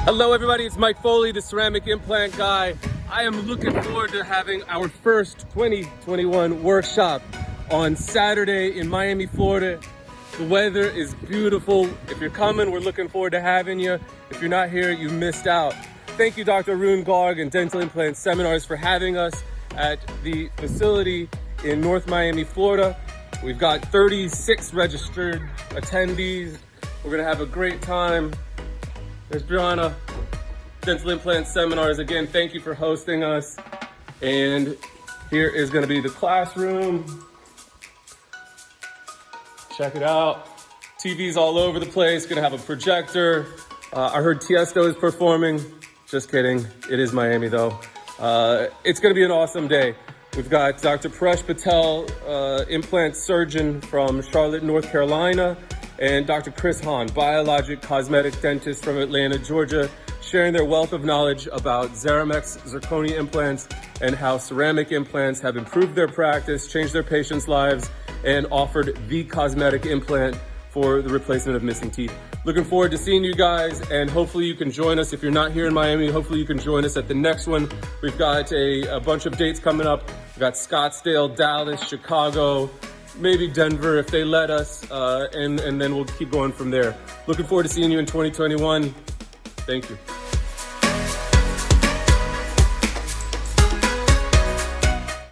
Hello everybody, it's Mike Foley, the Ceramic Implant Guy. I am looking forward to having our first 2021 workshop on Saturday in Miami, Florida. The weather is beautiful. If you're coming, we're looking forward to having you. If you're not here, you missed out. Thank you, Dr. Arun Garg and Dental Implant Seminars for having us at the facility in North Miami, Florida. We've got 36 registered attendees. We're gonna have a great time. There's Brianna, Dental Implant Seminars. Again, thank you for hosting us. And here is gonna be the classroom. Check it out. TVs all over the place, gonna have a projector. I heard Tiesto is performing. Just kidding, it is Miami though. It's gonna be an awesome day. We've got Dr. Presh Patel, implant surgeon from Charlotte, North Carolina, and Dr. Hahn, biologic cosmetic dentist from Atlanta, Georgia, sharing their wealth of knowledge about Ceramics, Zirconia implants, and how ceramic implants have improved their practice, changed their patients' lives, and offered the cosmetic implant for the replacement of missing teeth. Looking forward to seeing you guys, and hopefully you can join us. If you're not here in Miami, hopefully you can join us at the next one. We've got a bunch of dates coming up. We've got Scottsdale, Dallas, Chicago, maybe Denver if they let us, and then we'll keep going from there. Looking forward to seeing you in 2021. Thank you.